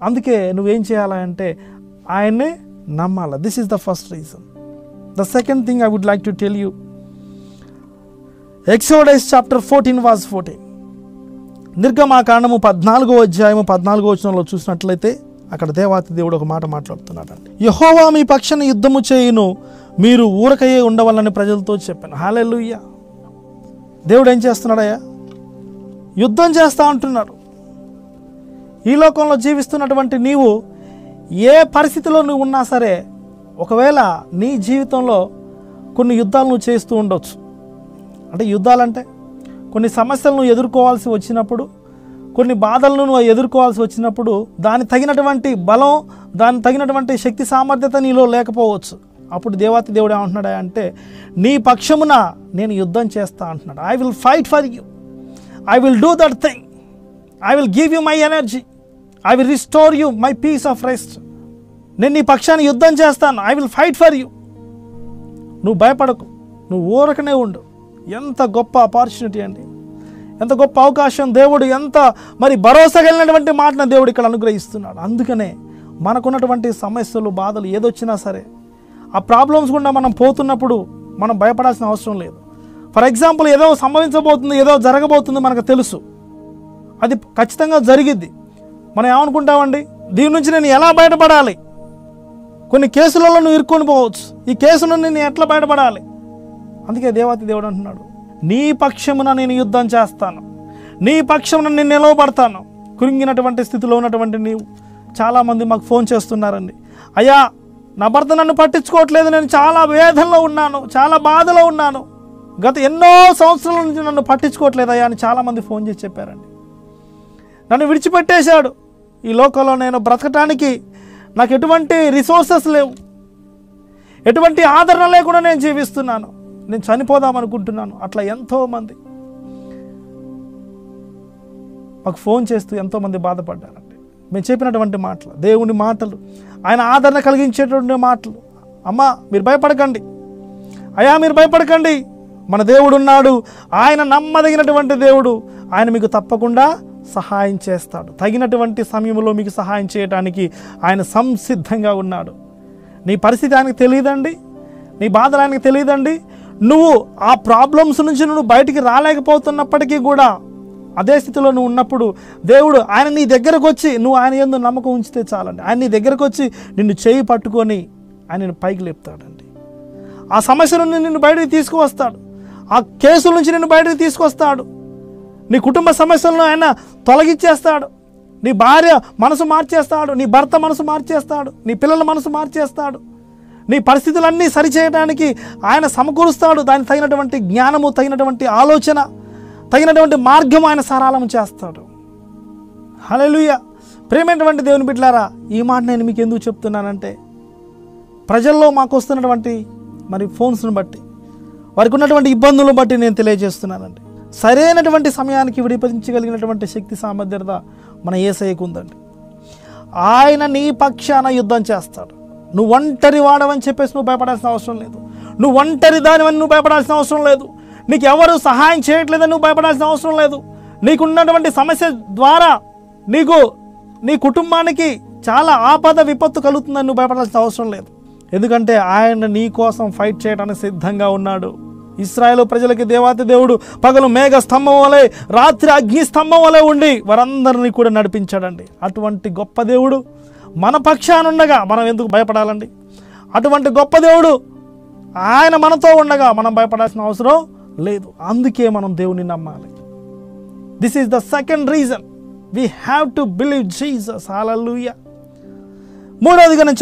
అందుకే నువ్వేం చేయాలంటే ఆయన్నే నమ్మాలి. This is the first reason. The second thing I would like to tell you, Exodus chapter 14:14, నిర్గమాకాండము 14వ అధ్యాయము 14వ వచనంలో చూసినట్లయితే అక్కడ దేవాతి దేవుడు ఒక మాట మాట్లాడుతున్నాడండి. యెహోవా మీ పక్షాన యుద్ధము చేయును, మీరు ఊరకయే ఉండవాలని ప్రజలతో చెప్పాను. హల్లెలూయా. దేవుడు ఏం చేస్తున్నాడయ్యా? యుద్ధం చేస్తా అంటున్నాడు. ఈ లోకంలో జీవిస్తున్నటువంటి నీవు ఏ పరిస్థితిలో నువ్వు ఉన్నా సరే, ఒకవేళ నీ జీవితంలో కొన్ని యుద్ధాలు నువ్వు చేస్తూ ఉండొచ్చు. అంటే యుద్ధాలంటే కొన్ని సమస్యలు నువ్వు ఎదుర్కోవాల్సి వచ్చినప్పుడు, కొన్ని బాధలను నువ్వు ఎదుర్కోవాల్సి వచ్చినప్పుడు దానికి తగినటువంటి బలం, దానికి తగినటువంటి శక్తి సామర్థ్యత నీలో లేకపోవచ్చు. అప్పుడు దేవాతి దేవుడు ఏమంటున్నాడు అంటే, నీ పక్షమున నేను యుద్ధం చేస్తా అంటున్నాడు. I will fight for you, I will do that thing, I will give you my energy, I will restore you my peace of rest. నేను నీ పక్షాన్ని యుద్ధం చేస్తాను. I will fight for you. నువ్వు భయపడకు, నువ్వు ఊరకనే ఉండు. ఎంత గొప్ప ఆపర్చునిటీ అండి, ఎంత గొప్ప అవకాశం. దేవుడు ఎంత మరి భరోసా కలిగినటువంటి మాటను దేవుడు ఇక్కడ అనుగ్రహిస్తున్నాడు. అందుకనే మనకున్నటువంటి సమస్యలు, బాధలు ఏదొచ్చినా సరే, ఆ ప్రాబ్లమ్స్ గుండా మనం పోతున్నప్పుడు మనం భయపడాల్సిన అవసరం లేదు. ఫర్ ఎగ్జాంపుల్, ఏదో సంభవించబోతుంది, ఏదో జరగబోతుంది మనకు తెలుసు, అది ఖచ్చితంగా జరిగిద్ది. మనం ఏమనుకుంటామండి, దీని నుంచి నేను ఎలా బయటపడాలి? కొన్ని కేసులలో నువ్వు ఇరుక్కొని పోవచ్చు. ఈ కేసు నుండి నేను ఎట్లా బయటపడాలి? అందుకే దేవాతి దేవుడు అంటున్నాడు, నీ పక్షమున నేను యుద్ధం చేస్తాను, నీ పక్షమున నేను నిలవబడతాను. కృంగినటువంటి స్థితిలో ఉన్నటువంటి నీవు, చాలామంది మాకు ఫోన్ చేస్తున్నారండి, అయ్యా నా భర్త నన్ను పట్టించుకోవట్లేదు, నేను చాలా వేదనలో ఉన్నాను, చాలా బాధలో ఉన్నాను, గత ఎన్నో సంవత్సరాల నుంచి నన్ను పట్టించుకోవట్లేదు అయ్యా అని చాలామంది ఫోన్ చేసి చెప్పారండి. నన్ను విడిచిపెట్టేశాడు, ఈ లోకంలో నేను బ్రతకటానికి నాకు ఎటువంటి రిసోర్సెస్ లేవు, ఎటువంటి ఆదరణ లేకుండా నేను జీవిస్తున్నాను, నేను చనిపోదామనుకుంటున్నాను. అట్లా ఎంతోమంది మాకు ఫోన్ చేస్తూ ఎంతోమంది బాధపడ్డారండి. మేము చెప్పినటువంటి మాటలు, దేవుని మాటలు, ఆయన ఆదరణ కలిగించేటువంటి మాటలు. అమ్మా మీరు భయపడకండి, అయ్యా మీరు భయపడకండి, మన దేవుడు ఉన్నాడు, ఆయన నమ్మదగినటువంటి దేవుడు, ఆయన మీకు తప్పకుండా సహాయం చేస్తాడు. తగినటువంటి సమయంలో మీకు సహాయం చేయడానికి ఆయన సంసిద్ధంగా ఉన్నాడు. నీ పరిస్థితి ఆయనకు తెలియదండి, నీ బాధలు ఆయనకు తెలియదండి. నువ్వు ఆ ప్రాబ్లమ్స్ నుంచి నువ్వు బయటికి రాలేకపోతున్నప్పటికీ కూడా అదే స్థితిలో నువ్వు ఉన్నప్పుడు దేవుడు ఆయన నీ దగ్గరకు వచ్చి, నువ్వు ఆయన యందు నమ్మకం ఉంచితే చాలండి, ఆయన నీ దగ్గరకు వచ్చి నిన్ను చేయి పట్టుకొని ఆయన నిన్ను పైకి లేపుతాడండి. ఆ సమస్య నుండి నిన్ను బయటికి తీసుకువస్తాడు, ఆ కేసుల నుంచి నిన్ను బయటికి తీసుకొస్తాడు. నీ కుటుంబ సమస్యలను ఆయన తొలగించేస్తాడు, నీ భార్య మనసు మార్చేస్తాడు, నీ భర్త మనసు మార్చేస్తాడు, నీ పిల్లల మనసు మార్చేస్తాడు. నీ పరిస్థితులన్నీ సరిచేయడానికి ఆయన సమకూరుస్తాడు. దానికి తగినటువంటి జ్ఞానము, తగినటువంటి ఆలోచన, తగినటువంటి మార్గం ఆయన సరళం చేస్తాడు. హల్లెలూయా. ప్రేమైనటువంటి దేవుని బిడ్డలారా, ఈ మాట నేను మీకు ఎందుకు చెప్తున్నానంటే, ప్రజల్లో మాకు వస్తున్నటువంటి మరి ఫోన్స్ను బట్టి, వారికి ఉన్నటువంటి ఇబ్బందులను బట్టి నేను తెలియజేస్తున్నానండి. సరైనటువంటి సమయానికి విడిపించగలిగినటువంటి శక్తి సామర్థ్యత మన యేసయ్యకు ఉందండి. ఆయన నీ పక్షాన యుద్ధం చేస్తాడు. నువ్వు ఒంటరి వాడవని చెప్పేసి నువ్వు భయపడాల్సిన అవసరం లేదు, నువ్వు ఒంటరి దానివని నువ్వు భయపడాల్సిన అవసరం లేదు, నీకు ఎవరు సహాయం చేయట్లేదని నువ్వు భయపడాల్సిన అవసరం లేదు. నీకున్నటువంటి సమస్య ద్వారా నీకు, నీ కుటుంబానికి చాలా ఆపద విపత్తు కలుగుతుందని నువ్వు భయపడాల్సిన అవసరం లేదు. ఎందుకంటే ఆయన నీ కోసం ఫైట్ చేయడానికి సిద్ధంగా ఉన్నాడు. ఇశ్రాయేలు ప్రజలకి దేవాతి దేవుడు పగలు మేఘ స్తంభం వలె, రాత్రి అగ్ని స్తంభం వలె ఉండి వారందరినీ కూడా నడిపించాడండి. అటువంటి గొప్ప దేవుడు మన పక్షానుండగా మనం ఎందుకు భయపడాలండి? అటువంటి గొప్ప దేవుడు ఆయన మనతో ఉండగా మనం భయపడాల్సిన అవసరం లేదు. అందుకే మనం దేవుని నమ్మాలి. This is the second reason, we have to believe Jesus. Hallelujah. మూడవదిగా నేను